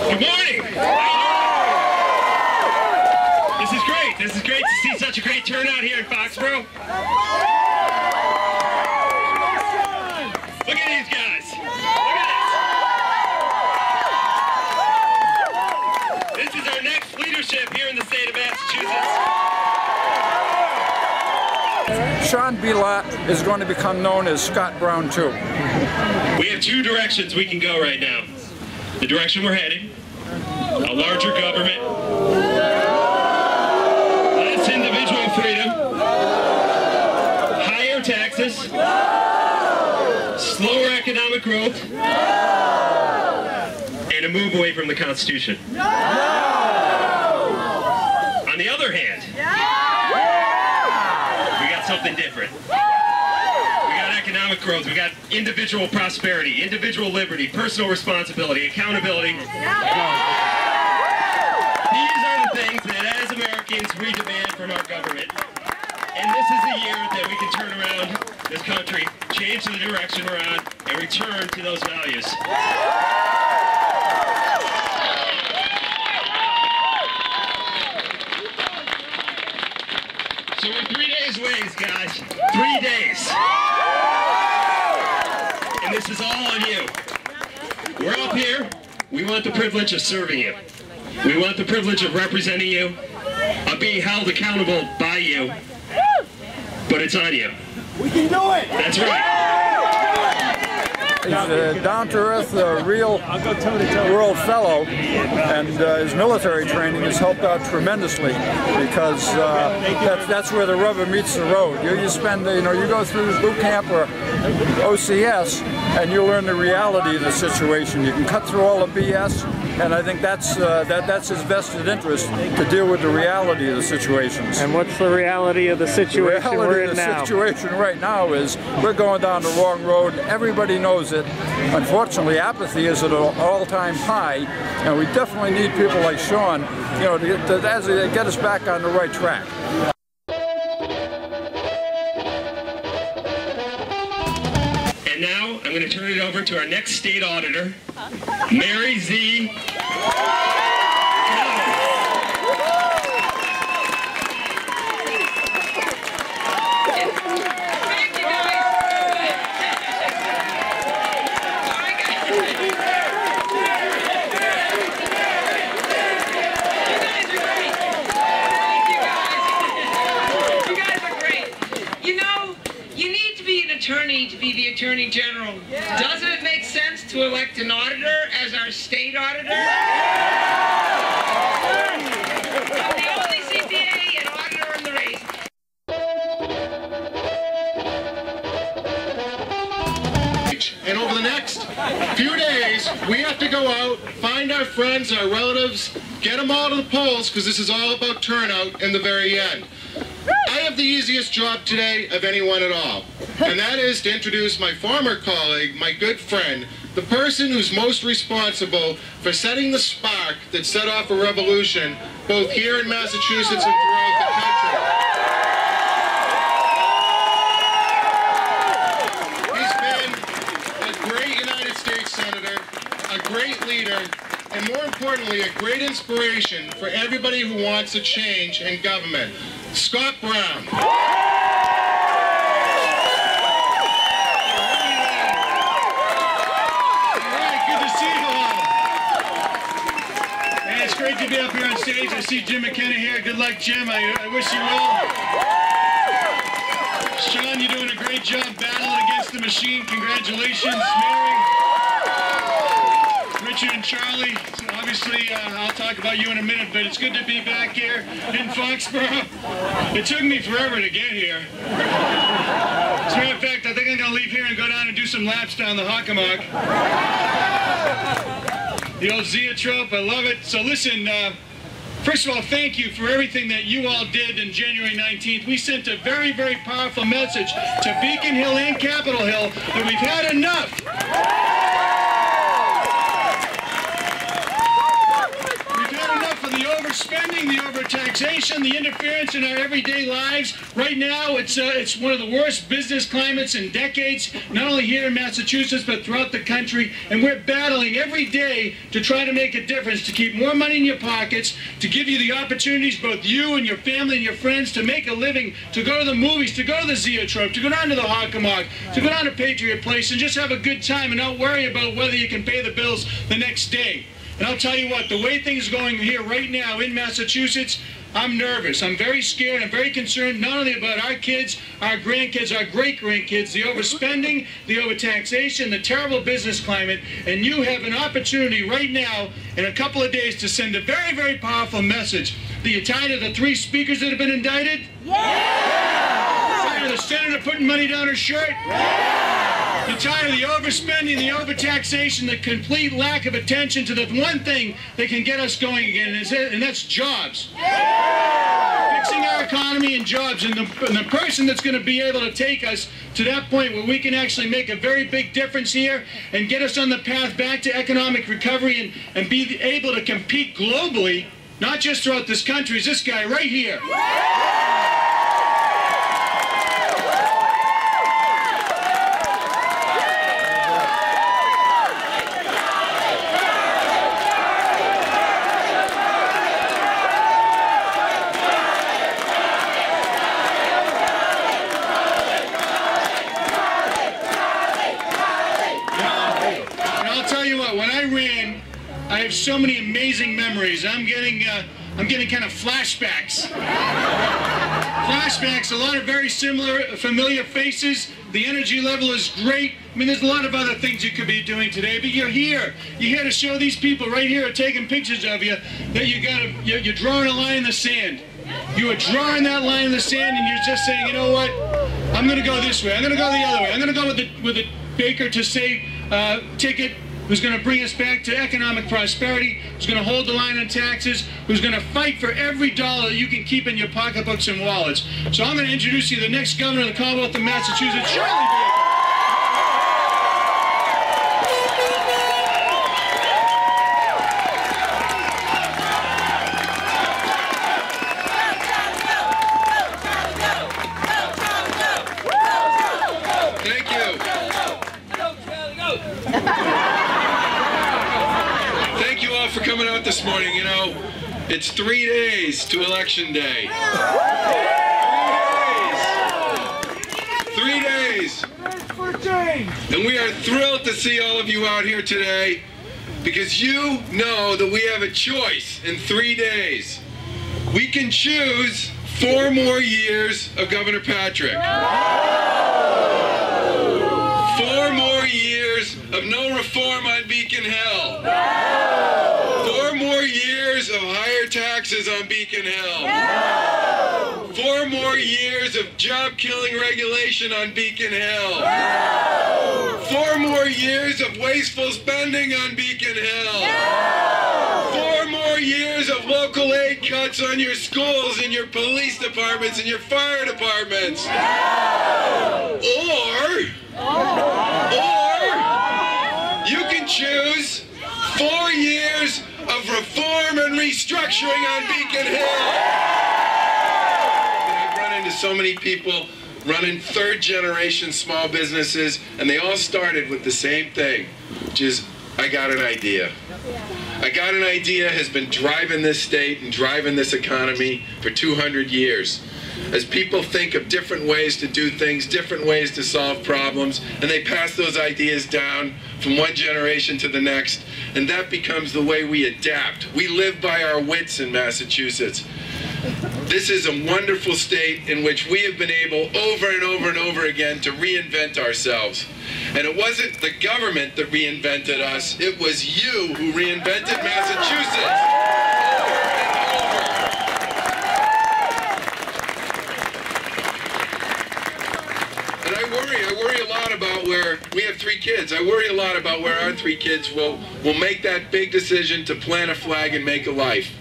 Good morning. This is great. This is great to see such a great turnout here in Foxborough. Look at these guys. Look at this. This is our next leadership here in the state of Massachusetts. Sean Bielat is going to become known as Scott Brown too. We have two directions we can go right now. The direction we're heading, a larger government, less individual freedom, higher taxes, slower economic growth, and a move away from the Constitution. On the other hand, we got something different. Economic growth, we got individual prosperity, individual liberty, personal responsibility, accountability. These are the things that as Americans we demand from our government. And this is the year that we can turn around this country, change the direction we're on, and return to those values. So we're 3 days away, guys. 3 days. And this is all on you. We're up here. We want the privilege of serving you. We want the privilege of representing you, of being held accountable by you. But it's on you. We can do it! That's right. He's a down-to-earth, real world fellow, and his military training has helped out tremendously because that's where the rubber meets the road. You spend, you go through boot camp or OCS, and you learn the reality of the situation. You can cut through all the BS, and I think that's his vested interest to deal with the reality of the situations. And what's the reality of the situation we're in now? The reality of the situation right now is we're going down the wrong road. Everybody knows it. Unfortunately, apathy is at an all-time high, and we definitely need people like Sean, to get us back on the right track. And now I'm going to turn it over to our next state auditor, Mary Z. To be the Attorney General. Yeah. Doesn't it make sense to elect an auditor as our state auditor? The only CPA and auditor in the race. And over the next few days, we have to go out, find our friends, our relatives, get them all to the polls, because this is all about turnout in the very end. I have the easiest job today of anyone at all, and that is to introduce my former colleague, my good friend, the person who's most responsible for setting the spark that set off a revolution both here in Massachusetts and throughout the country. He's been a great United States Senator, a great leader, and more importantly, a great inspiration for everybody who wants a change in government. Scott Brown. All right, good to see you all. Man, it's great to be up here on stage. I see Jim McKenna here. Good luck, Jim. I wish you well. Sean, you're doing a great job battling against the machine. Congratulations, Mary. Richard and Charlie, obviously I'll talk about you in a minute, but it's good to be back here in Foxborough. It took me forever to get here. As a matter of fact, I think I'm going to leave here and go down and do some laps down the Hockomock. The old Zoetrope, I love it. So listen, first of all, thank you for everything that you all did on January 19th. We sent a very, very powerful message to Beacon Hill and Capitol Hill that we've had enough. We've had enough of the overspending. overspending, the overtaxation, the interference in our everyday lives. Right now, it's one of the worst business climates in decades, not only here in Massachusetts, but throughout the country. And we're battling every day to try to make a difference, to keep more money in your pockets, to give you the opportunities, both you and your family and your friends, to make a living, to go to the movies, to go to the Zoetrope, to go down to the Hockomock, to go down to Patriot Place and just have a good time and not worry about whether you can pay the bills the next day. And I'll tell you what, the way things are going here right now in Massachusetts, I'm nervous. I'm very scared. I'm very concerned not only about our kids, our grandkids, our great-grandkids, the overspending, the overtaxation, the terrible business climate, and you have an opportunity right now in a couple of days to send a very, very powerful message. Are you tired of the 3 speakers that have been indicted? Yeah! Tired of the senator putting money down her shirt? Yeah! You're tired of the overspending, the overtaxation, the complete lack of attention to the one thing that can get us going again, and that's jobs. Yeah! Fixing our economy and jobs, and the person that's going to be able to take us to that point where we can actually make a very big difference here and get us on the path back to economic recovery and be able to compete globally, not just throughout this country, is this guy right here. I have so many amazing memories. I'm getting kind of flashbacks. Flashbacks, a lot of very similar, familiar faces. The energy level is great. I mean, there's a lot of other things you could be doing today, but you're here. You're here to show these people right here are taking pictures of you that you're drawing a line in the sand. You are drawing that line in the sand, and you're just saying, you know what? I'm going to go this way. I'm going to go the other way. I'm going to go with the Baker Tisei ticket, who's going to bring us back to economic prosperity, who's going to hold the line on taxes, who's going to fight for every dollar that you can keep in your pocketbooks and wallets. So I'm going to introduce you to the next governor of the Commonwealth of Massachusetts, Sean Bielat. For coming out this morning. You know, it's 3 days to Election Day. 3 days. And we are thrilled to see all of you out here today because you know that we have a choice in 3 days. We can choose 4 more years of Governor Patrick. 4 more years of no reform on Beacon Hill. 4 more years of higher taxes on Beacon Hill. 4 more years of job-killing regulation on Beacon Hill. 4 more years of wasteful spending on Beacon Hill. 4 more years of local aid cuts on your schools and your police departments and your fire departments. Or you can choose 4 years of reform and restructuring on Beacon Hill. And I've run into so many people running 3rd-generation small businesses, and they all started with the same thing, which is, I got an idea. I got an idea has been driving this state and driving this economy for 200 years. As people think of different ways to do things, different ways to solve problems, and they pass those ideas down from one generation to the next, and that becomes the way we adapt. We live by our wits in Massachusetts. This is a wonderful state in which we have been able over and over and over again to reinvent ourselves. And it wasn't the government that reinvented us, it was you who reinvented Massachusetts. And I worry a lot about where, we have 3 kids, I worry a lot about where our 3 kids will make that big decision to plant a flag and make a life.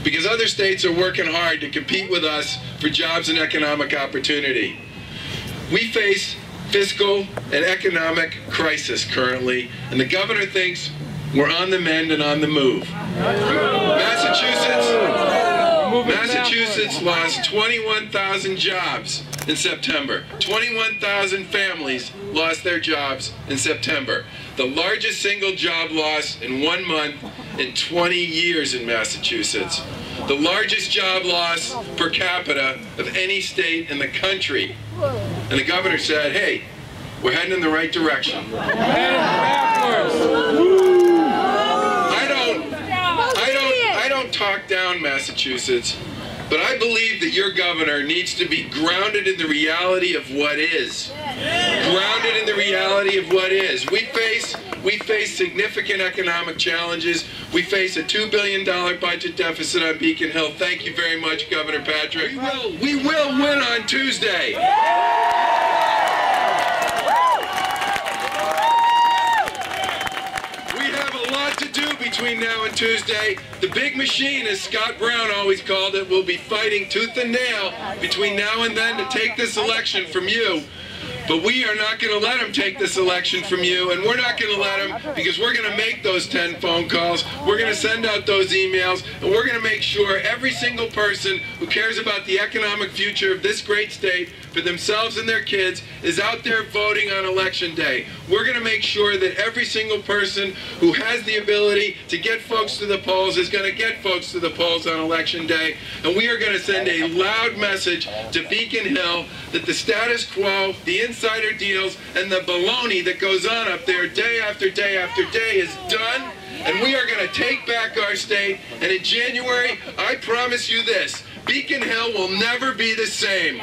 Because other states are working hard to compete with us for jobs and economic opportunity. We face fiscal and economic crisis currently, and the governor thinks we're on the mend and on the move. Massachusetts lost 21,000 jobs in September. 21,000 families lost their jobs in September. The largest single job loss in 1 month in 20 years in Massachusetts. The largest job loss per capita of any state in the country. And the governor said, hey, we're heading in the right direction. I don't talk down Massachusetts, but I believe that your governor needs to be grounded in the reality of what is. Grounded in the reality of what is. We face significant economic challenges. We face a $2 billion budget deficit on Beacon Hill. Thank you very much, Governor Patrick. We will win on Tuesday. To do between now and Tuesday. The big machine, as Scott Brown always called it, will be fighting tooth and nail between now and then to take this election from you. But we are not going to let them take this election from you, and we're not going to let them, because we're going to make those 10 phone calls, we're going to send out those emails, and we're going to make sure every single person who cares about the economic future of this great state for themselves and their kids is out there voting on Election Day. We're going to make sure that every single person who has the ability to get folks to the polls is going to get folks to the polls on Election Day. And we are going to send a loud message to Beacon Hill that the status quo, the insider deals, and the baloney that goes on up there day after day after day is done. And we are going to take back our state. And in January, I promise you this, Beacon Hill will never be the same.